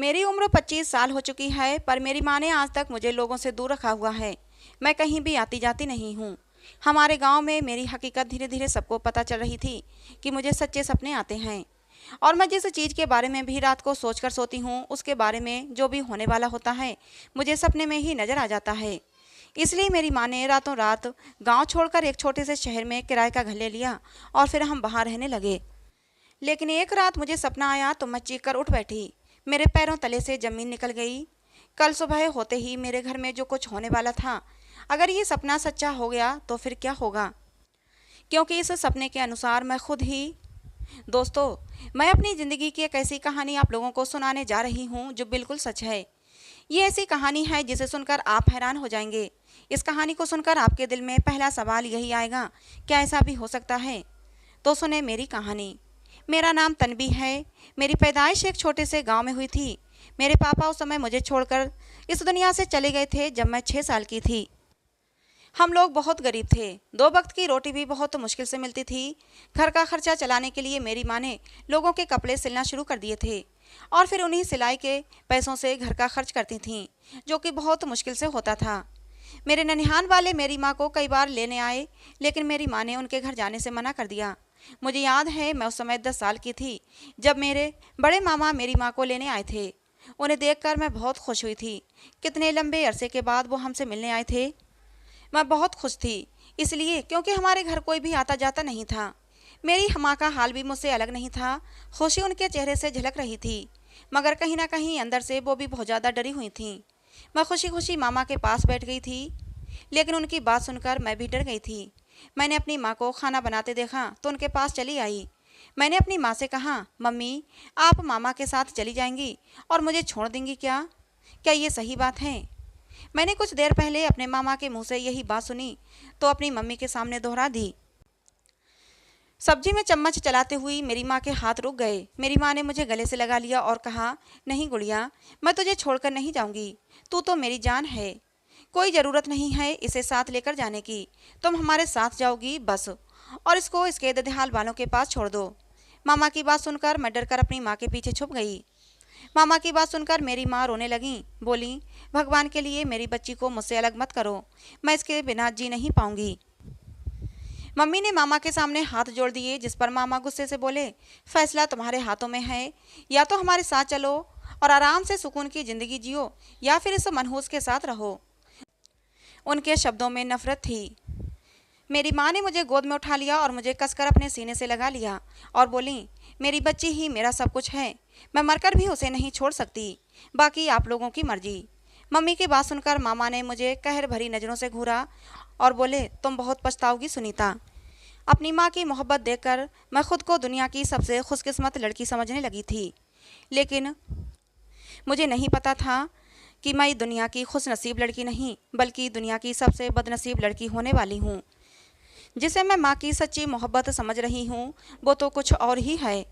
मेरी उम्र 25 साल हो चुकी है, पर मेरी माँ ने आज तक मुझे लोगों से दूर रखा हुआ है। मैं कहीं भी आती जाती नहीं हूँ। हमारे गांव में मेरी हकीकत धीरे धीरे सबको पता चल रही थी कि मुझे सच्चे सपने आते हैं, और मैं जिस चीज़ के बारे में भी रात को सोचकर सोती हूँ उसके बारे में जो भी होने वाला होता है मुझे सपने में ही नजर आ जाता है। इसलिए मेरी माँ ने रातों रात गांव छोड़कर एक छोटे से शहर में किराए का घर ले लिया और फिर हम वहाँ रहने लगे। लेकिन एक रात मुझे सपना आया तो मैं चीख कर उठ बैठी। मेरे पैरों तले से जमीन निकल गई। कल सुबह होते ही मेरे घर में जो कुछ होने वाला था, अगर ये सपना सच्चा हो गया तो फिर क्या होगा, क्योंकि इस सपने के अनुसार मैं खुद ही। दोस्तों, मैं अपनी ज़िंदगी की एक ऐसी कहानी आप लोगों को सुनाने जा रही हूँ जो बिल्कुल सच है। ये ऐसी कहानी है जिसे सुनकर आप हैरान हो जाएंगे। इस कहानी को सुनकर आपके दिल में पहला सवाल यही आएगा, क्या ऐसा भी हो सकता है? तो सुने मेरी कहानी। मेरा नाम तन्वी है। मेरी पैदाइश एक छोटे से गांव में हुई थी। मेरे पापा उस समय मुझे छोड़कर इस दुनिया से चले गए थे जब मैं 6 साल की थी। हम लोग बहुत गरीब थे। 2 वक्त की रोटी भी बहुत मुश्किल से मिलती थी। घर का खर्चा चलाने के लिए मेरी माँ ने लोगों के कपड़े सिलना शुरू कर दिए थे और फिर उन्हीं सिलाई के पैसों से घर का खर्च करती थीं, जो कि बहुत मुश्किल से होता था। मेरे ननिहाल वाले मेरी माँ को कई बार लेने आए, लेकिन मेरी माँ ने उनके घर जाने से मना कर दिया। मुझे याद है मैं उस समय 10 साल की थी जब मेरे बड़े मामा मेरी माँ को लेने आए थे। उन्हें देखकर मैं बहुत खुश हुई थी। कितने लंबे अरसे के बाद वो हमसे मिलने आए थे। मैं बहुत खुश थी, इसलिए क्योंकि हमारे घर कोई भी आता जाता नहीं था। मेरी माँ का हाल भी मुझसे अलग नहीं था। खुशी उनके चेहरे से झलक रही थी, मगर कहीं ना कहीं अंदर से वो भी बहुत ज़्यादा डरी हुई थी। मैं खुशी खुशी मामा के पास बैठ गई थी, लेकिन उनकी बात सुनकर मैं भी डर गई थी। मैंने अपनी माँ को खाना बनाते देखा तो उनके पास चली आई। मैंने अपनी माँ से कहा, मम्मी, आप मामा के साथ चली जाएंगी और मुझे छोड़ देंगी क्या? क्या ये सही बात है? मैंने कुछ देर पहले अपने मामा के मुंह से यही बात सुनी तो अपनी मम्मी के सामने दोहरा दी। सब्जी में चम्मच चलाते हुई मेरी माँ के हाथ रुक गए। मेरी माँ ने मुझे गले से लगा लिया और कहा, नहीं गुड़िया, मैं तुझे छोड़कर नहीं जाऊंगी। तू तो मेरी जान है। कोई ज़रूरत नहीं है इसे साथ लेकर जाने की। तुम हमारे साथ जाओगी बस, और इसको इसके ददिहाल वालों के पास छोड़ दो। मामा की बात सुनकर मैं डर कर अपनी माँ के पीछे छुप गई। मामा की बात सुनकर मेरी माँ रोने लगी। बोली, भगवान के लिए मेरी बच्ची को मुझसे अलग मत करो, मैं इसके बिना जी नहीं पाऊंगी। मम्मी ने मामा के सामने हाथ जोड़ दिए, जिस पर मामा गुस्से से बोले, फैसला तुम्हारे हाथों में है। या तो हमारे साथ चलो और आराम से सुकून की ज़िंदगी जियो, या फिर इस मनहूस के साथ रहो। उनके शब्दों में नफरत थी। मेरी माँ ने मुझे गोद में उठा लिया और मुझे कसकर अपने सीने से लगा लिया और बोली, मेरी बच्ची ही मेरा सब कुछ है, मैं मरकर भी उसे नहीं छोड़ सकती। बाकी आप लोगों की मर्जी। मम्मी की बात सुनकर मामा ने मुझे कहर भरी नज़रों से घूरा और बोले, तुम बहुत पछताओगी सुनीता। अपनी माँ की मोहब्बत देखकर मैं खुद को दुनिया की सबसे खुशकिस्मत लड़की समझने लगी थी, लेकिन मुझे नहीं पता था कि मैं दुनिया की खुशनसीब लड़की नहीं, बल्कि दुनिया की सबसे बदनसीब लड़की होने वाली हूँ। जिसे मैं माँ की सच्ची मोहब्बत समझ रही हूँ, वो तो कुछ और ही है।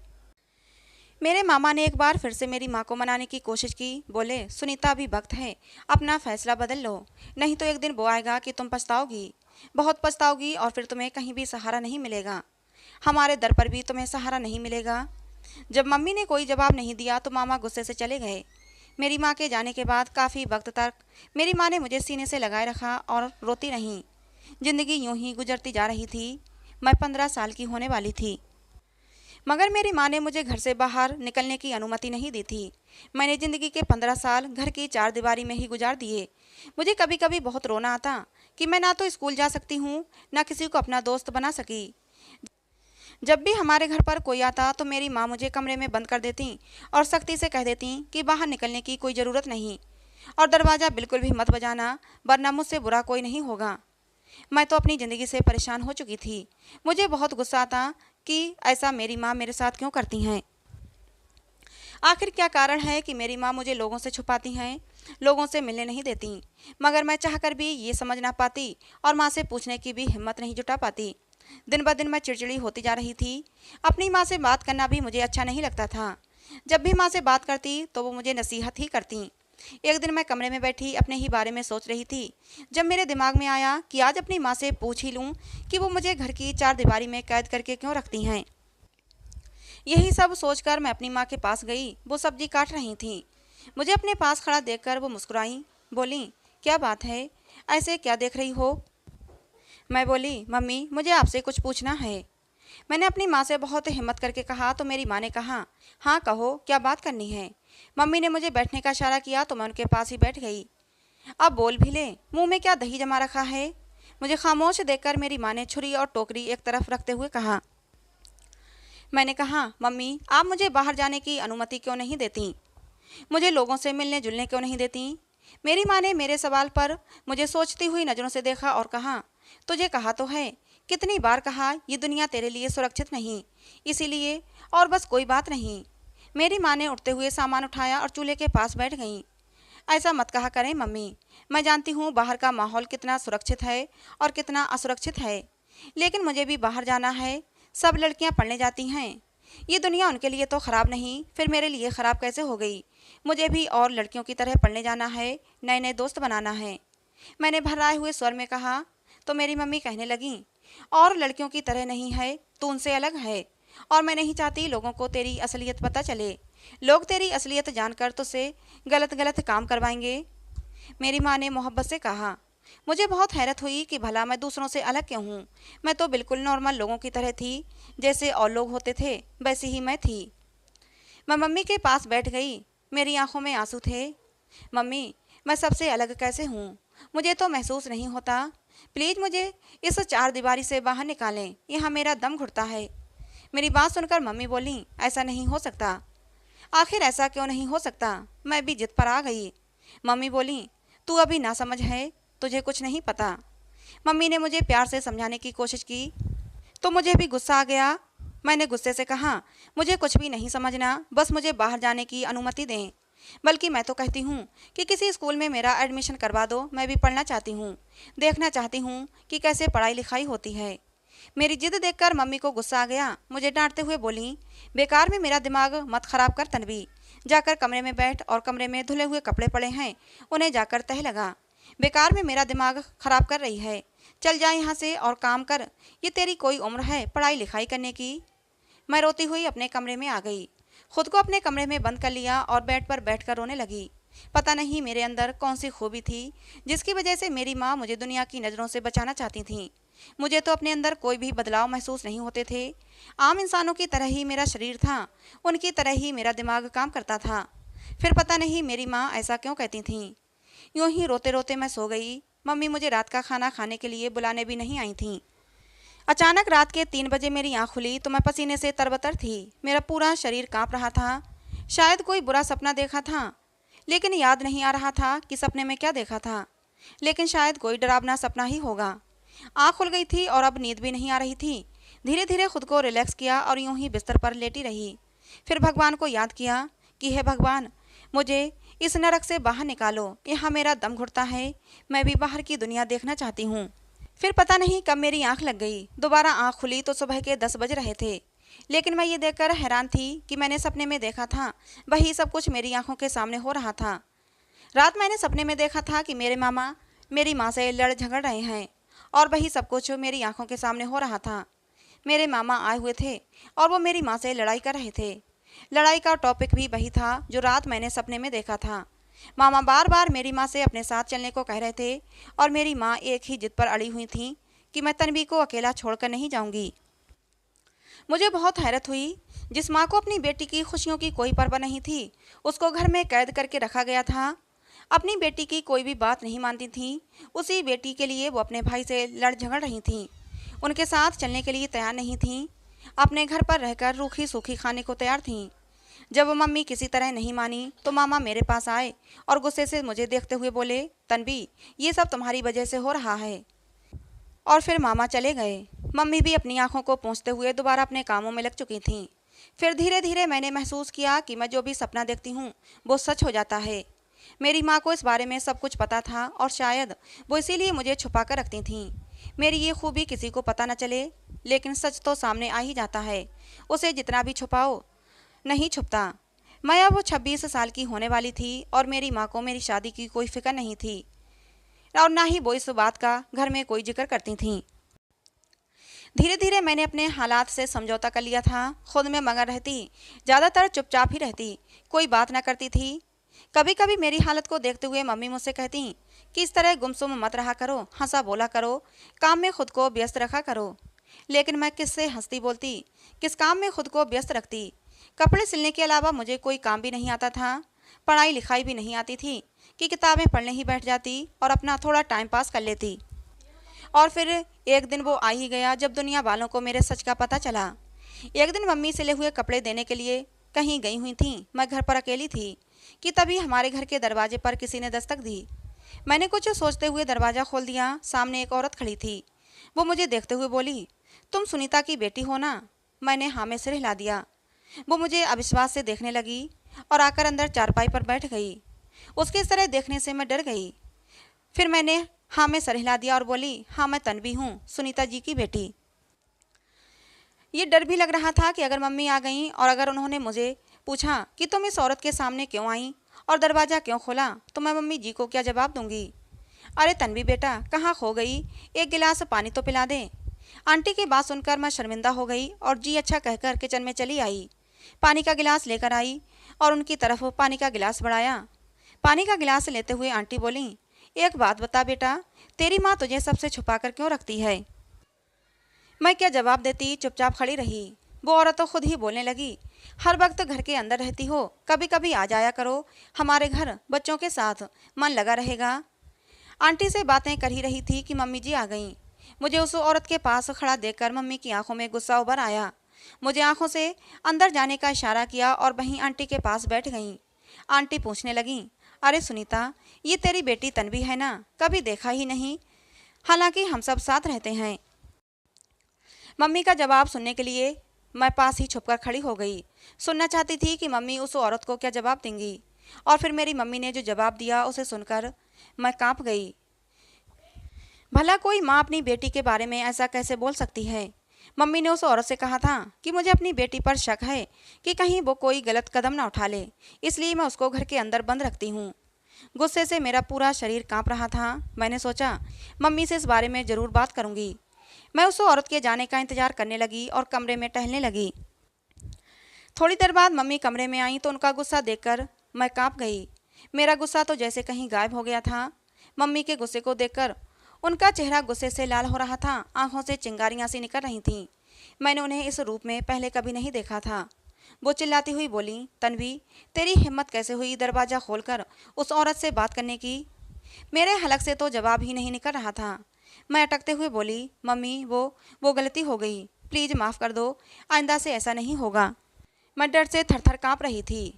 मेरे मामा ने एक बार फिर से मेरी माँ को मनाने की कोशिश की। बोले, सुनीता, अभी वक्त है, अपना फैसला बदल लो, नहीं तो एक दिन वो आएगा कि तुम पछताओगी, बहुत पछताओगी, और फिर तुम्हें कहीं भी सहारा नहीं मिलेगा। हमारे दर पर भी तुम्हें सहारा नहीं मिलेगा। जब मम्मी ने कोई जवाब नहीं दिया तो मामा गुस्से से चले गए। मेरी माँ के जाने के बाद काफ़ी वक्त तक मेरी माँ ने मुझे सीने से लगाए रखा और रोती रही। जिंदगी यूं ही गुजरती जा रही थी। मैं 15 साल की होने वाली थी, मगर मेरी माँ ने मुझे घर से बाहर निकलने की अनुमति नहीं दी थी। मैंने ज़िंदगी के 15 साल घर की चारदीवारी में ही गुजार दिए। मुझे कभी कभी बहुत रोना आता कि मैं ना तो स्कूल जा सकती हूँ, ना किसी को अपना दोस्त बना सकी। जब भी हमारे घर पर कोई आता तो मेरी माँ मुझे कमरे में बंद कर देती और सख्ती से कह देती कि बाहर निकलने की कोई ज़रूरत नहीं, और दरवाज़ा बिल्कुल भी मत बजाना, वरना मुझसे बुरा कोई नहीं होगा। मैं तो अपनी ज़िंदगी से परेशान हो चुकी थी। मुझे बहुत गुस्सा आता कि ऐसा मेरी माँ मेरे साथ क्यों करती हैं। आखिर क्या कारण है कि मेरी माँ मुझे लोगों से छुपाती हैं, लोगों से मिलने नहीं देती। मगर मैं चाहकर भी ये समझ ना पाती और माँ से पूछने की भी हिम्मत नहीं जुटा पाती। दिन ब दिन मैं चिड़चिड़ी होती जा रही थी। अपनी माँ से बात करना भी मुझे अच्छा नहीं लगता था। जब भी माँ से बात करती तो वो मुझे नसीहत ही करती। एक दिन मैं कमरे में बैठी अपने ही बारे में सोच रही थी, जब मेरे दिमाग में आया कि आज अपनी माँ से पूछ ही लूँ कि वो मुझे घर की चारदीवारी में कैद करके क्यों रखती हैं। यही सब सोचकर मैं अपनी माँ के पास गई। वो सब्जी काट रही थी। मुझे अपने पास खड़ा देखकर वो मुस्कुराई, बोली, क्या बात है, ऐसे क्या देख रही हो? मैं बोली, मम्मी मुझे आपसे कुछ पूछना है। मैंने अपनी माँ से बहुत हिम्मत करके कहा तो मेरी माँ ने कहा, हाँ कहो, क्या बात करनी है। मम्मी ने मुझे बैठने का इशारा किया तो मैं उनके पास ही बैठ गई। अब बोल भी ले, मुंह में क्या दही जमा रखा है। मुझे खामोश देखकर मेरी माँ ने छुरी और टोकरी एक तरफ रखते हुए कहा। मैंने कहा, मम्मी आप मुझे बाहर जाने की अनुमति क्यों नहीं देती, मुझे लोगों से मिलने जुलने क्यों नहीं देती। मेरी माँ ने मेरे सवाल पर मुझे सोचती हुई नज़रों से देखा और कहा, तुझे कहा तो है, कितनी बार कहा, ये दुनिया तेरे लिए सुरक्षित नहीं, इसीलिए, और बस कोई बात नहीं। मेरी माँ ने उठते हुए सामान उठाया और चूल्हे के पास बैठ गई। ऐसा मत कहा करें मम्मी, मैं जानती हूँ बाहर का माहौल कितना सुरक्षित है और कितना असुरक्षित है, लेकिन मुझे भी बाहर जाना है। सब लड़कियाँ पढ़ने जाती हैं, ये दुनिया उनके लिए तो ख़राब नहीं, फिर मेरे लिए ख़राब कैसे हो गई। मुझे भी और लड़कियों की तरह पढ़ने जाना है, नए नए दोस्त बनाना है। मैंने भर्राए हुए स्वर में कहा तो मेरी मम्मी कहने लगी, और लड़कियों की तरह नहीं है, तू उनसे अलग है, और मैं नहीं चाहती लोगों को तेरी असलियत पता चले। लोग तेरी असलियत जानकर तुझसे गलत गलत काम करवाएंगे। मेरी माँ ने मोहब्बत से कहा। मुझे बहुत हैरत हुई कि भला मैं दूसरों से अलग क्यों हूँ। मैं तो बिल्कुल नॉर्मल लोगों की तरह थी, जैसे और लोग होते थे वैसी ही मैं थी। मैं मम्मी के पास बैठ गई, मेरी आंखों में आंसू थे। मम्मी मैं सबसे अलग कैसे हूँ, मुझे तो महसूस नहीं होता। प्लीज़ मुझे इस चार दीवारी से बाहर निकालें, यहाँ मेरा दम घुटता है। मेरी बात सुनकर मम्मी बोली, ऐसा नहीं हो सकता। आखिर ऐसा क्यों नहीं हो सकता, मैं भी जिद पर आ गई। मम्मी बोली, तू अभी ना समझ है, तुझे कुछ नहीं पता। मम्मी ने मुझे प्यार से समझाने की कोशिश की तो मुझे भी गुस्सा आ गया। मैंने गुस्से से कहा, मुझे कुछ भी नहीं समझना, बस मुझे बाहर जाने की अनुमति दें। बल्कि मैं तो कहती हूँ कि किसी स्कूल में मेरा एडमिशन करवा दो, मैं भी पढ़ना चाहती हूँ, देखना चाहती हूँ कि कैसे पढ़ाई लिखाई होती है। मेरी जिद देखकर मम्मी को गुस्सा आ गया। मुझे डांटते हुए बोली, बेकार में मेरा दिमाग मत खराब कर तन्वी, जाकर कमरे में बैठ, और कमरे में धुले हुए कपड़े पड़े हैं, उन्हें जाकर तह लगा। बेकार में मेरा दिमाग खराब कर रही है, चल जा यहाँ से और काम कर, ये तेरी कोई उम्र है पढ़ाई लिखाई करने की। मैं रोती हुई अपने कमरे में आ गई, खुद को अपने कमरे में बंद कर लिया और बेड पर बैठकर रोने लगी। पता नहीं मेरे अंदर कौन सी खूबी थी जिसकी वजह से मेरी माँ मुझे दुनिया की नज़रों से बचाना चाहती थी। मुझे तो अपने अंदर कोई भी बदलाव महसूस नहीं होते थे। आम इंसानों की तरह ही मेरा शरीर था, उनकी तरह ही मेरा दिमाग काम करता था। फिर पता नहीं मेरी माँ ऐसा क्यों कहती थीं। यूं ही रोते रोते मैं सो गई। मम्मी मुझे रात का खाना खाने के लिए बुलाने भी नहीं आई थीं। अचानक रात के 3 बजे मेरी आँख खुली तो मैं पसीने से तरबतर थी, मेरा पूरा शरीर काँप रहा था। शायद कोई बुरा सपना देखा था, लेकिन याद नहीं आ रहा था कि सपने में क्या देखा था। लेकिन शायद कोई डरावना सपना ही होगा। आँख खुल गई थी और अब नींद भी नहीं आ रही थी। धीरे धीरे खुद को रिलैक्स किया और यूं ही बिस्तर पर लेटी रही। फिर भगवान को याद किया कि हे भगवान, मुझे इस नरक से बाहर निकालो, यहाँ मेरा दम घुटता है, मैं भी बाहर की दुनिया देखना चाहती हूँ। फिर पता नहीं कब मेरी आँख लग गई। दोबारा आँख खुली तो सुबह के 10 बज रहे थे, लेकिन मैं ये देखकर हैरान थी कि मैंने सपने में देखा था वही सब कुछ मेरी आंखों के सामने हो रहा था। रात मैंने सपने में देखा था कि मेरे मामा मेरी माँ से लड़ झगड़ रहे हैं, और वही सब कुछ मेरी आंखों के सामने हो रहा था। मेरे मामा आए हुए थे और वो मेरी माँ से लड़ाई कर रहे थे। लड़ाई का टॉपिक भी वही था जो रात मैंने सपने में देखा था। मामा बार बार मेरी माँ से अपने साथ चलने को कह रहे थे, और मेरी माँ एक ही जिद पर अड़ी हुई थी कि मैं तन्वी को अकेला छोड़कर नहीं जाऊंगी। मुझे बहुत हैरत हुई। जिस माँ को अपनी बेटी की खुशियों की कोई परवाह नहीं थी, उसको घर में कैद करके रखा गया था। अपनी बेटी की कोई भी बात नहीं मानती थी, उसी बेटी के लिए वो अपने भाई से लड़ झगड़ रही थीं, उनके साथ चलने के लिए तैयार नहीं थीं, अपने घर पर रहकर रूखी सूखी खाने को तैयार थीं। जब वो मम्मी किसी तरह नहीं मानी तो मामा मेरे पास आए और गुस्से से मुझे देखते हुए बोले, तन्वी, ये सब तुम्हारी वजह से हो रहा है। और फिर मामा चले गए। मम्मी भी अपनी आंखों को पोंछते हुए दोबारा अपने कामों में लग चुकी थीं। फिर धीरे धीरे मैंने महसूस किया कि मैं जो भी सपना देखती हूँ वो सच हो जाता है। मेरी माँ को इस बारे में सब कुछ पता था, और शायद वो इसीलिए मुझे छुपा कर रखती थीं। मेरी ये खूबी किसी को पता न चले, लेकिन सच तो सामने आ ही जाता है, उसे जितना भी छुपाओ नहीं छुपता। मैं अब 26 साल की होने वाली थी और मेरी माँ को मेरी शादी की कोई फिक्र नहीं थी, और ना ही वो इस बात का घर में कोई जिक्र करती थीं। धीरे धीरे मैंने अपने हालात से समझौता कर लिया था। खुद में मगन रहती, ज़्यादातर चुपचाप ही रहती, कोई बात ना करती थी। कभी कभी मेरी हालत को देखते हुए मम्मी मुझसे कहती कि इस तरह गुमसुम मत रहा करो, हंसा बोला करो, काम में खुद को व्यस्त रखा करो। लेकिन मैं किससे हंसती बोलती, किस काम में खुद को व्यस्त रखती। कपड़े सिलने के अलावा मुझे कोई काम भी नहीं आता था, पढ़ाई लिखाई भी नहीं आती थी कि किताबें पढ़ने ही बैठ जाती और अपना थोड़ा टाइम पास कर लेती। और फिर एक दिन वो आ ही गया जब दुनिया वालों को मेरे सच का पता चला। एक दिन मम्मी सिले हुए कपड़े देने के लिए कहीं गई हुई थी, मैं घर पर अकेली थी कि तभी हमारे घर के दरवाजे पर किसी ने दस्तक दी। मैंने कुछ सोचते हुए दरवाज़ा खोल दिया। सामने एक औरत खड़ी थी। वो मुझे देखते हुए बोली, तुम सुनीता की बेटी हो ना? मैंने हाँ में सिर हिला दिया। वो मुझे अविश्वास से देखने लगी और आकर अंदर चारपाई पर बैठ गई। उसके इस तरह देखने से मैं डर गई। फिर मैंने हाँ में सर हिला दिया और बोली, हाँ मैं तन्वी हूँ, सुनीता जी की बेटी। ये डर भी लग रहा था कि अगर मम्मी आ गईं और अगर उन्होंने मुझे पूछा कि तुम इस औरत के सामने क्यों आई और दरवाज़ा क्यों खोला, तो मैं मम्मी जी को क्या जवाब दूंगी। अरे तन्वी बेटा, कहाँ खो गई, एक गिलास पानी तो पिला दे। आंटी की बात सुनकर मैं शर्मिंदा हो गई और जी अच्छा कहकर किचन में चली आई। पानी का गिलास लेकर आई और उनकी तरफ पानी का गिलास बढ़ाया। पानी का गिलास लेते हुए आंटी बोली, एक बात बता बेटा, तेरी माँ तुझे सबसे छुपा कर क्यों रखती है। मैं क्या जवाब देती, चुपचाप खड़ी रही। वो औरत तो खुद ही बोलने लगी, हर वक्त घर के अंदर रहती हो, कभी कभी आ जाया करो हमारे घर, बच्चों के साथ मन लगा रहेगा। आंटी से बातें कर ही रही थी कि मम्मी जी आ गईं। मुझे उस औरत के पास खड़ा देखकर मम्मी की आंखों में गुस्सा उभर आया। मुझे आंखों से अंदर जाने का इशारा किया और वहीं आंटी के पास बैठ गईं। आंटी पूछने लगी, अरे सुनीता, ये तेरी बेटी तन्वी है ना? कभी देखा ही नहीं, हालांकि हम सब साथ रहते हैं। मम्मी का जवाब सुनने के लिए मैं पास ही छुपकर खड़ी हो गई। सुनना चाहती थी कि मम्मी उस औरत को क्या जवाब देंगी। और फिर मेरी मम्मी ने जो जवाब दिया उसे सुनकर मैं कांप गई। भला कोई माँ अपनी बेटी के बारे में ऐसा कैसे बोल सकती है। मम्मी ने उस औरत से कहा था कि मुझे अपनी बेटी पर शक है कि कहीं वो कोई गलत कदम ना उठा ले, इसलिए मैं उसको घर के अंदर बंद रखती हूँ। गुस्से से मेरा पूरा शरीर कांप रहा था। मैंने सोचा मम्मी से इस बारे में ज़रूर बात करूँगी। मैं उस औरत के जाने का इंतजार करने लगी और कमरे में टहलने लगी। थोड़ी देर बाद मम्मी कमरे में आई तो उनका गुस्सा देखकर मैं कांप गई। मेरा गुस्सा तो जैसे कहीं गायब हो गया था। मम्मी के गुस्से को देखकर उनका चेहरा गुस्से से लाल हो रहा था, आंखों से चिंगारियां सी निकल रही थीं। मैंने उन्हें इस रूप में पहले कभी नहीं देखा था। वो चिल्लाती हुई बोली, तन्वी, तेरी हिम्मत कैसे हुई दरवाज़ा खोलकर उस औरत से बात करने की। मेरे हलक से तो जवाब ही नहीं निकल रहा था। मैं अटकते हुए बोली, मम्मी वो गलती हो गई, प्लीज़ माफ़ कर दो, आइंदा से ऐसा नहीं होगा। मैं डर से थरथर काँप रही थी।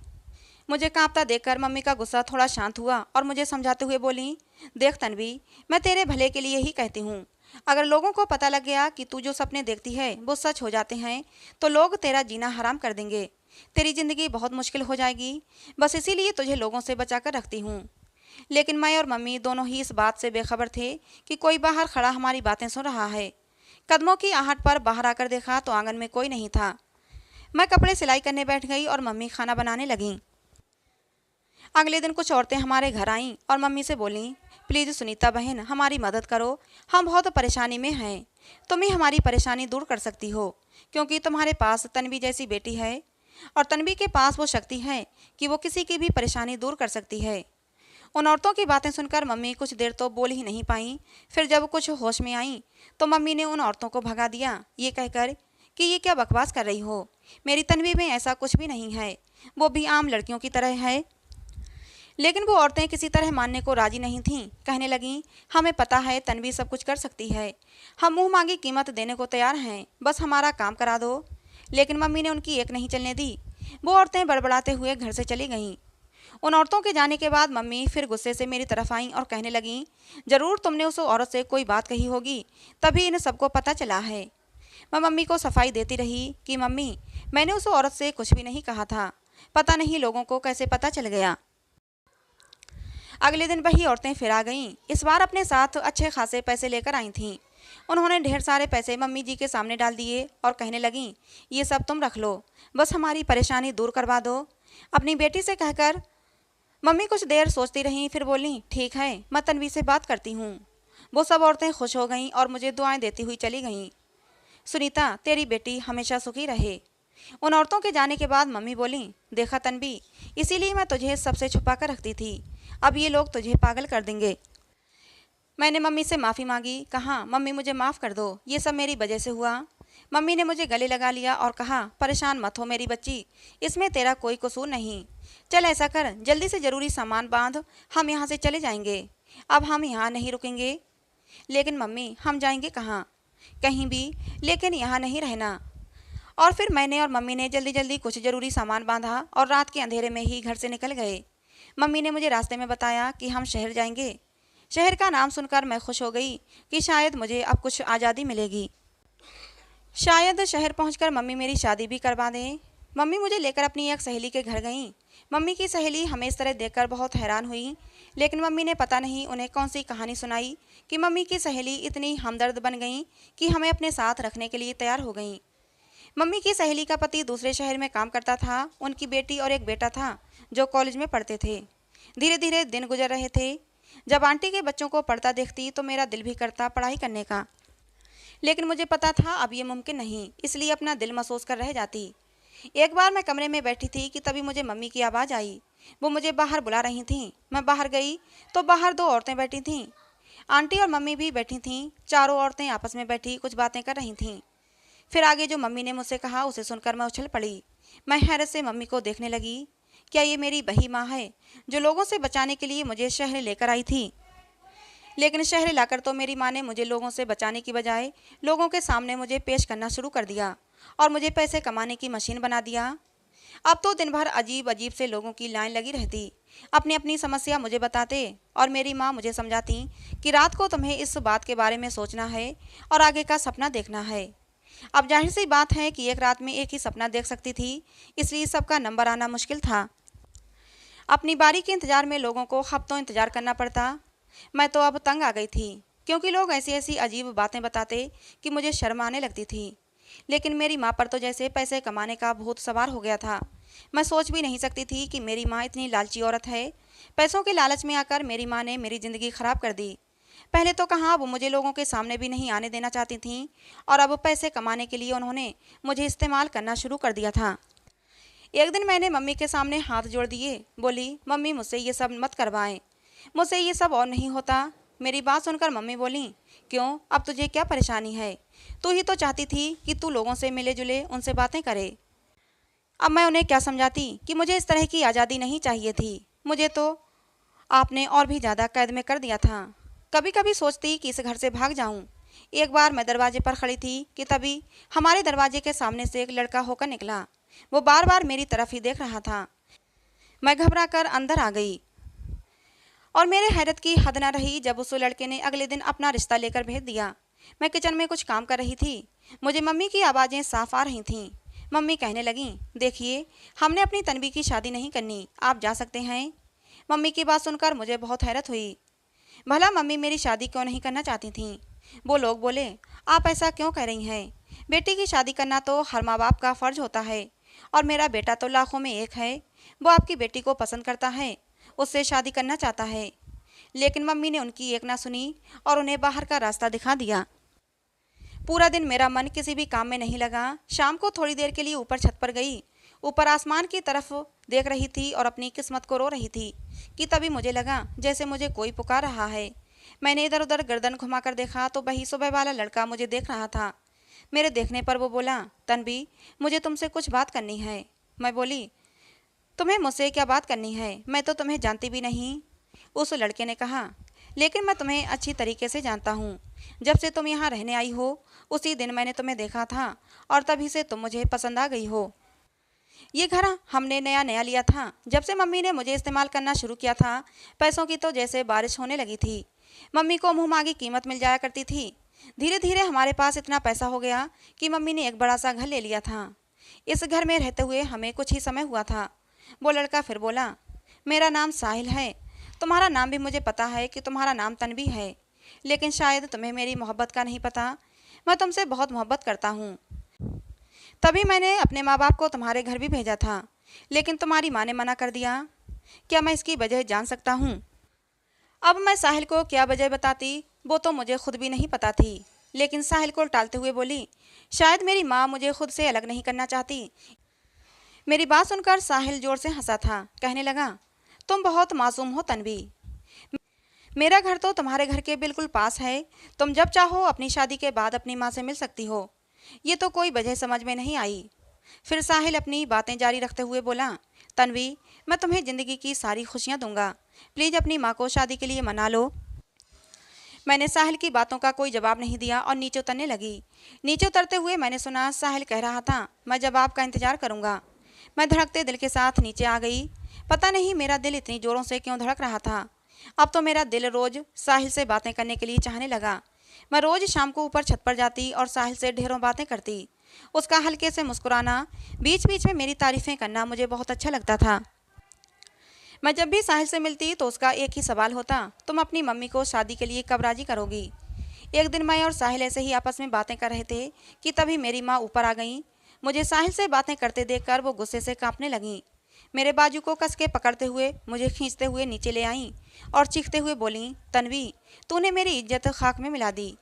मुझे कांपता देखकर मम्मी का गुस्सा थोड़ा शांत हुआ और मुझे समझाते हुए बोली, देख तन्वी, मैं तेरे भले के लिए ही कहती हूँ। अगर लोगों को पता लग गया कि तू जो सपने देखती है वो सच हो जाते हैं तो लोग तेरा जीना हराम कर देंगे, तेरी ज़िंदगी बहुत मुश्किल हो जाएगी। बस इसीलिए तुझे लोगों से बचा कर रखती हूँ। लेकिन मैं और मम्मी दोनों ही इस बात से बेखबर थे कि कोई बाहर खड़ा हमारी बातें सुन रहा है। कदमों की आहट पर बाहर आकर देखा तो आंगन में कोई नहीं था। मैं कपड़े सिलाई करने बैठ गई और मम्मी खाना बनाने लगीं। अगले दिन कुछ औरतें हमारे घर आईं और मम्मी से बोलीं, प्लीज़ सुनीता बहन, हमारी मदद करो, हम बहुत परेशानी में हैं। तुम ही हमारी परेशानी दूर कर सकती हो, क्योंकि तुम्हारे पास तन्वी जैसी बेटी है और तन्वी के पास वो शक्ति है कि वो किसी की भी परेशानी दूर कर सकती है। उन औरतों की बातें सुनकर मम्मी कुछ देर तो बोल ही नहीं पाईं। फिर जब कुछ होश में आईं तो मम्मी ने उन औरतों को भगा दिया, ये कहकर कि ये क्या बकवास कर रही हो, मेरी तन्वी में ऐसा कुछ भी नहीं है, वो भी आम लड़कियों की तरह है। लेकिन वो औरतें किसी तरह मानने को राजी नहीं थीं। कहने लगीं, हमें पता है तन्वी सब कुछ कर सकती है, हम मुँह मांगी कीमत देने को तैयार हैं, बस हमारा काम करा दो। लेकिन मम्मी ने उनकी एक नहीं चलने दी। वो औरतें बड़बड़ाते हुए घर से चली गईं। उन औरतों के जाने के बाद मम्मी फिर गुस्से से मेरी तरफ आईं और कहने लगीं, ज़रूर तुमने उस औरत से कोई बात कही होगी, तभी इन सबको पता चला है। मैं मम्मी को सफाई देती रही कि मम्मी, मैंने उस औरत से कुछ भी नहीं कहा था, पता नहीं लोगों को कैसे पता चल गया। अगले दिन वही औरतें फिर आ गईं। इस बार अपने साथ अच्छे खासे पैसे लेकर आई थीं। उन्होंने ढेर सारे पैसे मम्मी जी के सामने डाल दिए और कहने लगीं, ये सब तुम रख लो, बस हमारी परेशानी दूर करवा दो, अपनी बेटी से कहकर। मम्मी कुछ देर सोचती रहीं, फिर बोली, ठीक है, मैं तन्वी से बात करती हूँ। वो सब औरतें खुश हो गईं और मुझे दुआएं देती हुई चली गईं। सुनीता, तेरी बेटी हमेशा सुखी रहे। उन औरतों के जाने के बाद मम्मी बोली, देखा तन्वी, इसीलिए मैं तुझे सबसे छुपा कर रखती थी। अब ये लोग तुझे पागल कर देंगे। मैंने मम्मी से माफ़ी मांगी, कहा मम्मी मुझे माफ़ कर दो, ये सब मेरी वजह से हुआ। मम्मी ने मुझे गले लगा लिया और कहा, परेशान मत हो मेरी बच्ची, इसमें तेरा कोई कसूर नहीं। चल ऐसा कर, जल्दी से ज़रूरी सामान बांध, हम यहाँ से चले जाएंगे। अब हम यहाँ नहीं रुकेंगे। लेकिन मम्मी, हम जाएंगे कहाँ? कहीं भी, लेकिन यहाँ नहीं रहना। और फिर मैंने और मम्मी ने जल्दी जल्दी कुछ ज़रूरी सामान बांधा और रात के अंधेरे में ही घर से निकल गए। मम्मी ने मुझे रास्ते में बताया कि हम शहर जाएंगे। शहर का नाम सुनकर मैं खुश हो गई कि शायद मुझे अब कुछ आज़ादी मिलेगी। शायद शहर पहुंचकर मम्मी मेरी शादी भी करवा दें। मम्मी मुझे लेकर अपनी एक सहेली के घर गईं। मम्मी की सहेली हमें इस तरह देखकर बहुत हैरान हुई, लेकिन मम्मी ने पता नहीं उन्हें कौन सी कहानी सुनाई कि मम्मी की सहेली इतनी हमदर्द बन गई कि हमें अपने साथ रखने के लिए तैयार हो गईं। मम्मी की सहेली का पति दूसरे शहर में काम करता था। उनकी बेटी और एक बेटा था जो कॉलेज में पढ़ते थे। धीरे धीरे दिन गुजर रहे थे। जब आंटी के बच्चों को पढ़ता देखती तो मेरा दिल भी करता पढ़ाई करने का, लेकिन मुझे पता था अब ये मुमकिन नहीं, इसलिए अपना दिल महसूस कर रह जाती। एक बार मैं कमरे में बैठी थी कि तभी मुझे मम्मी की आवाज़ आई। वो मुझे बाहर बुला रही थीं। मैं बाहर गई तो बाहर दो औरतें बैठी थीं। आंटी और मम्मी भी बैठी थीं। चारों औरतें आपस में बैठी कुछ बातें कर रही थीं। फिर आगे जो मम्मी ने मुझसे कहा उसे सुनकर मैं उछल पड़ी। मैं हैरत से मम्मी को देखने लगी। क्या ये मेरी वही माँ है जो लोगों से बचाने के लिए मुझे शहर लेकर आई थी? लेकिन शहर लाकर तो मेरी माँ ने मुझे लोगों से बचाने की बजाय लोगों के सामने मुझे पेश करना शुरू कर दिया और मुझे पैसे कमाने की मशीन बना दिया। अब तो दिन भर अजीब अजीब से लोगों की लाइन लगी रहती, अपनी अपनी समस्या मुझे बताते और मेरी माँ मुझे समझाती कि रात को तुम्हें इस बात के बारे में सोचना है और आगे का सपना देखना है। अब जाहिर सी बात है कि एक रात में एक ही सपना देख सकती थी, इसलिए सबका नंबर आना मुश्किल था। अपनी बारी के इंतज़ार में लोगों को हफ्तों इंतज़ार करना पड़ता। मैं तो अब तंग आ गई थी, क्योंकि लोग ऐसी ऐसी अजीब बातें बताते कि मुझे शर्म आने लगती थी। लेकिन मेरी माँ पर तो जैसे पैसे कमाने का भूत सवार हो गया था। मैं सोच भी नहीं सकती थी कि मेरी माँ इतनी लालची औरत है। पैसों के लालच में आकर मेरी माँ ने मेरी ज़िंदगी ख़राब कर दी। पहले तो कहाँ वो मुझे लोगों के सामने भी नहीं आने देना चाहती थीं, और अब पैसे कमाने के लिए उन्होंने मुझे इस्तेमाल करना शुरू कर दिया था। एक दिन मैंने मम्मी के सामने हाथ जोड़ दिए, बोली, मम्मी मुझसे ये सब मत करवाएं, मुझसे ये सब और नहीं होता। मेरी बात सुनकर मम्मी बोली, क्यों, अब तुझे क्या परेशानी है? तू ही तो चाहती थी कि तू लोगों से मिले जुले, उनसे बातें करे। अब मैं उन्हें क्या समझाती कि मुझे इस तरह की आज़ादी नहीं चाहिए थी। मुझे तो आपने और भी ज़्यादा कैद में कर दिया था। कभी कभी सोचती कि इस घर से भाग जाऊं। एक बार मैं दरवाजे पर खड़ी थी कि तभी हमारे दरवाजे के सामने से एक लड़का होकर निकला। वो बार बार मेरी तरफ ही देख रहा था। मैं घबरा कर अंदर आ गई और मेरे हैरत की हद न रही जब उस लड़के ने अगले दिन अपना रिश्ता लेकर भेज दिया। मैं किचन में कुछ काम कर रही थी। मुझे मम्मी की आवाज़ें साफ आ रही थीं। मम्मी कहने लगीं, देखिए, हमने अपनी तन्वी की शादी नहीं करनी, आप जा सकते हैं। मम्मी की बात सुनकर मुझे बहुत हैरत हुई। भला मम्मी मेरी शादी क्यों नहीं करना चाहती थीं? वो लोग बोले, आप ऐसा क्यों कह रही हैं? बेटी की शादी करना तो हर माँ बाप का फ़र्ज होता है, और मेरा बेटा तो लाखों में एक है। वो आपकी बेटी को पसंद करता है, उससे शादी करना चाहता है। लेकिन मम्मी ने उनकी एक ना सुनी और उन्हें बाहर का रास्ता दिखा दिया। पूरा दिन मेरा मन किसी भी काम में नहीं लगा। शाम को थोड़ी देर के लिए ऊपर छत पर गई। ऊपर आसमान की तरफ देख रही थी और अपनी किस्मत को रो रही थी कि तभी मुझे लगा जैसे मुझे कोई पुकार रहा है। मैंने इधर उधर गर्दन घुमाकर देखा तो वही सुबह वाला लड़का मुझे देख रहा था। मेरे देखने पर वो बोला, तन्वी, मुझे तुमसे कुछ बात करनी है। मैं बोली, तुम्हें मुझसे क्या बात करनी है? मैं तो तुम्हें जानती भी नहीं। उस लड़के ने कहा, लेकिन मैं तुम्हें अच्छी तरीके से जानता हूँ। जब से तुम यहाँ रहने आई हो उसी दिन मैंने तुम्हें देखा था और तभी से तुम मुझे पसंद आ गई हो। ये घर हमने नया नया लिया था। जब से मम्मी ने मुझे इस्तेमाल करना शुरू किया था, पैसों की तो जैसे बारिश होने लगी थी। मम्मी को मुँह मांगी कीमत मिल जाया करती थी। धीरे धीरे हमारे पास इतना पैसा हो गया कि मम्मी ने एक बड़ा सा घर ले लिया था। इस घर में रहते हुए हमें कुछ ही समय हुआ था। वो लड़का फिर बोला, मेरा नाम साहिल है। तुम्हारा नाम भी मुझे पता है कि तुम्हारा नाम तन्वी है, लेकिन शायद तुम्हें मेरी मोहब्बत का नहीं पता। मैं तुमसे बहुत मोहब्बत करता हूँ। तभी मैंने अपने माँ बाप को तुम्हारे घर भी भेजा था, लेकिन तुम्हारी माँ ने मना कर दिया। क्या मैं इसकी वजह जान सकता हूँ? अब मैं साहिल को क्या वजह बताती, वो तो मुझे खुद भी नहीं पता थी। लेकिन साहिल को टालते हुए बोली, शायद मेरी माँ मुझे खुद से अलग नहीं करना चाहती। मेरी बात सुनकर साहिल जोर से हंसा था। कहने लगा, तुम बहुत मासूम हो तन्वी। मेरा घर तो तुम्हारे घर के बिल्कुल पास है। तुम जब चाहो अपनी शादी के बाद अपनी माँ से मिल सकती हो। ये तो कोई वजह समझ में नहीं आई। फिर साहिल अपनी बातें जारी रखते हुए बोला, तन्वी, मैं तुम्हें ज़िंदगी की सारी खुशियाँ दूंगा। प्लीज़ अपनी माँ को शादी के लिए मना लो। मैंने साहिल की बातों का कोई जवाब नहीं दिया और नीचे उतरने लगी। नीचे उतरते हुए मैंने सुना साहिल कह रहा था, मैं जवाब का इंतजार करूंगा। मैं धड़कते दिल के साथ नीचे आ गई। पता नहीं मेरा दिल इतनी ज़ोरों से क्यों धड़क रहा था। अब तो मेरा दिल रोज़ साहिल से बातें करने के लिए चाहने लगा। मैं रोज़ शाम को ऊपर छत पर जाती और साहिल से ढेरों बातें करती। उसका हल्के से मुस्कुराना, बीच बीच में मेरी तारीफ़ें करना मुझे बहुत अच्छा लगता था। मैं जब भी साहिल से मिलती तो उसका एक ही सवाल होता, तुम अपनी मम्मी को शादी के लिए कब राजी करोगी। एक दिन मैं और साहिल ऐसे ही आपस में बातें कर रहे थे कि तभी मेरी माँ ऊपर आ गई। मुझे साहिल से बातें करते देखकर वो गुस्से से कांपने लगी। मेरे बाजू को कस के पकड़ते हुए मुझे खींचते हुए नीचे ले आईं और चीखते हुए बोली, तन्वी, तूने मेरी इज्जत खाक में मिला दी।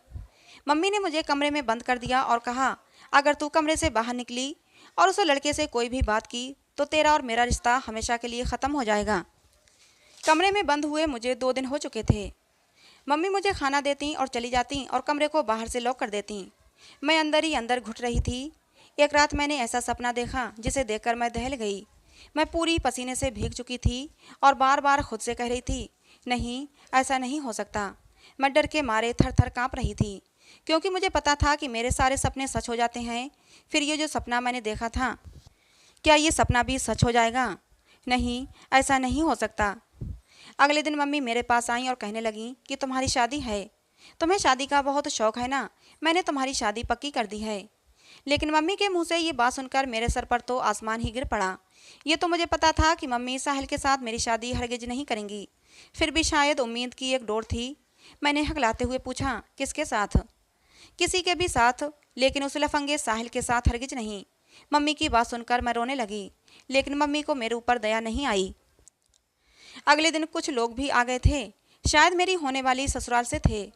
मम्मी ने मुझे कमरे में बंद कर दिया और कहा, अगर तू कमरे से बाहर निकली और उस लड़के से कोई भी बात की तो तेरा और मेरा रिश्ता हमेशा के लिए ख़त्म हो जाएगा। कमरे में बंद हुए मुझे 2 दिन हो चुके थे। मम्मी मुझे खाना देती और चली जाती और कमरे को बाहर से लॉक कर देती। मैं अंदर ही अंदर घुट रही थी। एक रात मैंने ऐसा सपना देखा जिसे देखकर मैं दहल गई। मैं पूरी पसीने से भीग चुकी थी और बार बार खुद से कह रही थी, नहीं, ऐसा नहीं हो सकता। मैं डर के मारे थर थर काँप रही थी, क्योंकि मुझे पता था कि मेरे सारे सपने सच हो जाते हैं। फिर ये जो सपना मैंने देखा था, क्या ये सपना भी सच हो जाएगा? नहीं, ऐसा नहीं हो सकता। अगले दिन मम्मी मेरे पास आई और कहने लगी कि तुम्हारी शादी है। तुम्हें शादी का बहुत शौक है ना, मैंने तुम्हारी शादी पक्की कर दी है। लेकिन मम्मी के मुंह से ये बात सुनकर मेरे सर पर तो आसमान ही गिर पड़ा। ये तो मुझे पता था कि मम्मी साहिल के साथ मेरी शादी हरगिज नहीं करेंगी। फिर भी शायद उम्मीद की एक डोर थी। मैंने हकलाते हुए पूछा, किसके साथ? किसी के भी साथ, लेकिन उस लफंगे साहिल के साथ हरगिज नहीं। मम्मी की बात सुनकर मैं रोने लगी, लेकिन मम्मी को मेरे ऊपर दया नहीं आई। अगले दिन कुछ लोग भी आ गए थे, शायद मेरी होने वाली ससुराल से थे।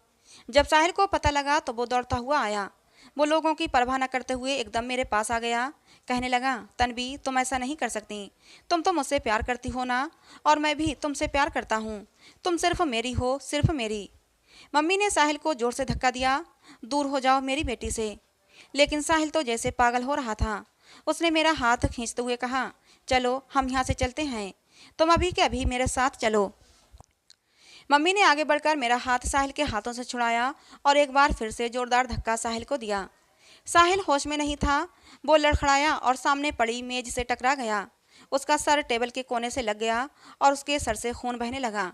जब साहिल को पता लगा तो वो दौड़ता हुआ आया। वो लोगों की परवाह न करते हुए एकदम मेरे पास आ गया। कहने लगा, तन्वी, तुम ऐसा नहीं कर सकती। तुम तो मुझसे प्यार करती हो ना, और मैं भी तुमसे प्यार करता हूँ। तुम सिर्फ मेरी हो, सिर्फ मेरी। मम्मी ने साहिल को जोर से धक्का दिया, दूर हो जाओ मेरी बेटी से। लेकिन साहिल तो जैसे पागल हो रहा था। उसने मेरा हाथ खींचते हुए कहा, चलो हम यहाँ से चलते हैं, तुम अभी के अभी मेरे साथ चलो। मम्मी ने आगे बढ़कर मेरा हाथ साहिल के हाथों से छुड़ाया और एक बार फिर से जोरदार धक्का साहिल को दिया। साहिल होश में नहीं था। वो लड़खड़ाया और सामने पड़ी मेज से टकरा गया। उसका सर टेबल के कोने से लग गया और उसके सर से खून बहने लगा।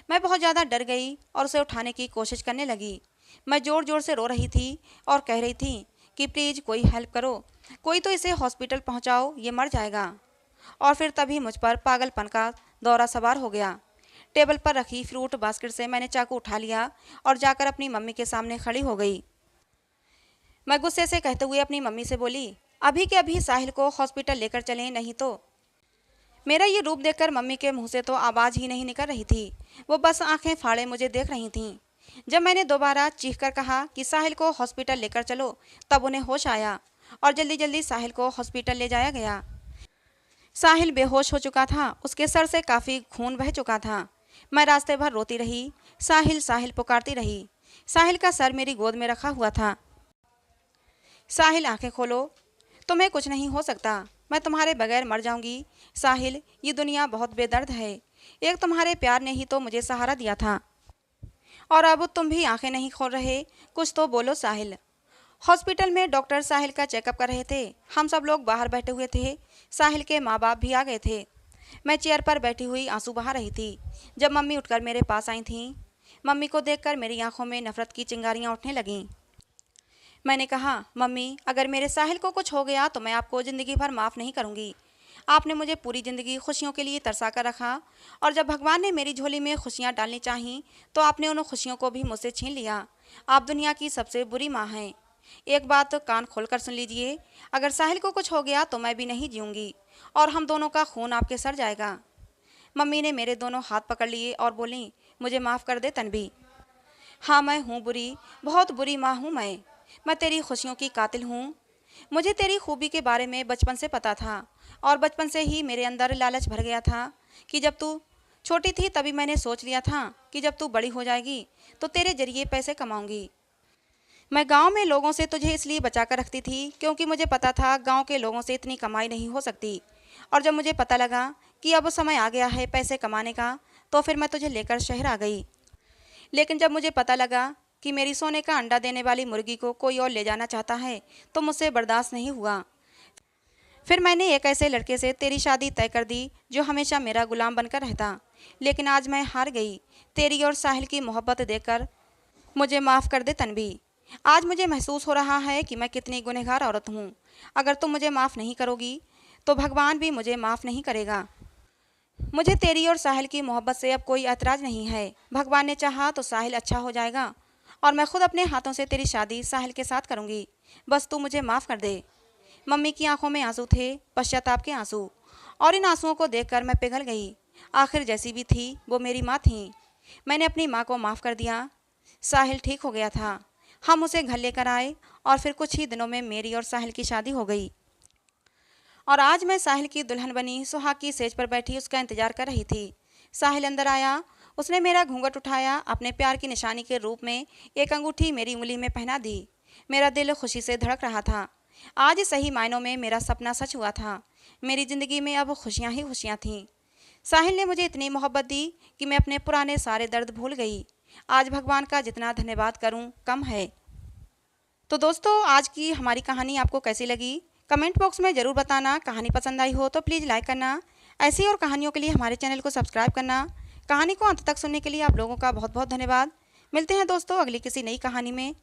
मैं बहुत ज़्यादा डर गई और उसे उठाने की कोशिश करने लगी। मैं ज़ोर ज़ोर से रो रही थी और कह रही थी कि प्लीज़ कोई हेल्प करो, कोई तो इसे हॉस्पिटल पहुंचाओ, ये मर जाएगा। और फिर तभी मुझ पर पागलपन का दौरा सवार हो गया। टेबल पर रखी फ्रूट बास्केट से मैंने चाकू उठा लिया और जाकर अपनी मम्मी के सामने खड़ी हो गई। मैं गुस्से से कहते हुए अपनी मम्मी से बोली, अभी के अभी साहिल को हॉस्पिटल लेकर चलें, नहीं तो। मेरा ये रूप देखकर मम्मी के मुंह से तो आवाज़ ही नहीं निकल रही थी। वो बस आंखें फाड़े मुझे देख रही थीं। जब मैंने दोबारा चीखकर कहा कि साहिल को हॉस्पिटल लेकर चलो, तब उन्हें होश आया और जल्दी जल्दी साहिल को हॉस्पिटल ले जाया गया। साहिल बेहोश हो चुका था, उसके सर से काफ़ी खून बह चुका था। मैं रास्ते भर रोती रही, साहिल साहिल पुकारती रही। साहिल का सर मेरी गोद में रखा हुआ था। साहिल, आंखें खोलो, तुम्हें कुछ नहीं हो सकता, मैं तुम्हारे बगैर मर जाऊंगी। साहिल, ये दुनिया बहुत बेदर्द है। एक तुम्हारे प्यार ने ही तो मुझे सहारा दिया था, और अब तुम भी आंखें नहीं खोल रहे। कुछ तो बोलो साहिल। हॉस्पिटल में डॉक्टर साहिल का चेकअप कर रहे थे। हम सब लोग बाहर बैठे हुए थे। साहिल के माँ बाप भी आ गए थे। मैं चेयर पर बैठी हुई आंसू बहा रही थी जब मम्मी उठकर मेरे पास आई थीं। मम्मी को देखकर मेरी आंखों में नफरत की चिंगारियां उठने लगीं। मैंने कहा, मम्मी, अगर मेरे साहिल को कुछ हो गया तो मैं आपको ज़िंदगी भर माफ़ नहीं करूँगी। आपने मुझे पूरी ज़िंदगी खुशियों के लिए तरसा कर रखा, और जब भगवान ने मेरी झोली में खुशियाँ डालनी चाहीं तो आपने उन खुशियों को भी मुझसे छीन लिया। आप दुनिया की सबसे बुरी माँ हैं। एक बात कान खोलकर सुन लीजिए, अगर साहिल को कुछ हो गया तो मैं भी नहीं जीऊँगी और हम दोनों का खून आपके सर जाएगा। मम्मी ने मेरे दोनों हाथ पकड़ लिए और बोली, मुझे माफ़ कर दे तन्वी। हाँ, मैं हूँ बुरी, बहुत बुरी माँ हूँ मैं तेरी खुशियों की कातिल हूँ। मुझे तेरी खूबी के बारे में बचपन से पता था और बचपन से ही मेरे अंदर लालच भर गया था कि जब तू छोटी थी तभी मैंने सोच लिया था कि जब तू बड़ी हो जाएगी तो तेरे जरिए पैसे कमाऊंगी। मैं गांव में लोगों से तुझे इसलिए बचा कर रखती थी क्योंकि मुझे पता था गांव के लोगों से इतनी कमाई नहीं हो सकती। और जब मुझे पता लगा कि अब समय आ गया है पैसे कमाने का तो फिर मैं तुझे लेकर शहर आ गई। लेकिन जब मुझे पता लगा कि मेरी सोने का अंडा देने वाली मुर्गी को कोई और ले जाना चाहता है तो मुझसे बर्दाश्त नहीं हुआ। फिर मैंने एक ऐसे लड़के से तेरी शादी तय कर दी जो हमेशा मेरा गुलाम बनकर रहता। लेकिन आज मैं हार गई। तेरी और साहिल की मोहब्बत देखकर मुझे माफ़ कर दे तन्वी। आज मुझे महसूस हो रहा है कि मैं कितनी गुनहगार औरत हूँ। अगर तुम मुझे माफ़ नहीं करोगी तो भगवान भी मुझे माफ़ नहीं करेगा। मुझे तेरी और साहिल की मोहब्बत से अब कोई ऐतराज़ नहीं है। भगवान ने चाहा तो साहिल अच्छा हो जाएगा और मैं खुद अपने हाथों से तेरी शादी साहिल के साथ करूँगी। बस तू मुझे माफ़ कर दे। मम्मी की आंखों में आंसू थे, पश्चाताप के आंसू, और इन आंसुओं को देखकर मैं पिघल गई। आखिर जैसी भी थी वो मेरी माँ थी। मैंने अपनी माँ को माफ़ कर दिया। साहिल ठीक हो गया था। हम उसे घर लेकर आए और फिर कुछ ही दिनों में मेरी और साहिल की शादी हो गई। और आज मैं साहिल की दुल्हन बनी सुहाग की सेज पर बैठी उसका इंतजार कर रही थी। साहिल अंदर आया। उसने मेरा घूंघट उठाया, अपने प्यार की निशानी के रूप में एक अंगूठी मेरी उंगली में पहना दी। मेरा दिल खुशी से धड़क रहा था। आज सही मायनों में मेरा सपना सच हुआ था। मेरी ज़िंदगी में अब खुशियाँ ही खुशियाँ थीं। साहिल ने मुझे इतनी मोहब्बत दी कि मैं अपने पुराने सारे दर्द भूल गई। आज भगवान का जितना धन्यवाद करूं कम है। तो दोस्तों, आज की हमारी कहानी आपको कैसी लगी कमेंट बॉक्स में ज़रूर बताना। कहानी पसंद आई हो तो प्लीज़ लाइक करना। ऐसी और कहानियों के लिए हमारे चैनल को सब्सक्राइब करना। कहानी को अंत तक सुनने के लिए आप लोगों का बहुत बहुत धन्यवाद। मिलते हैं दोस्तों अगली किसी नई कहानी में।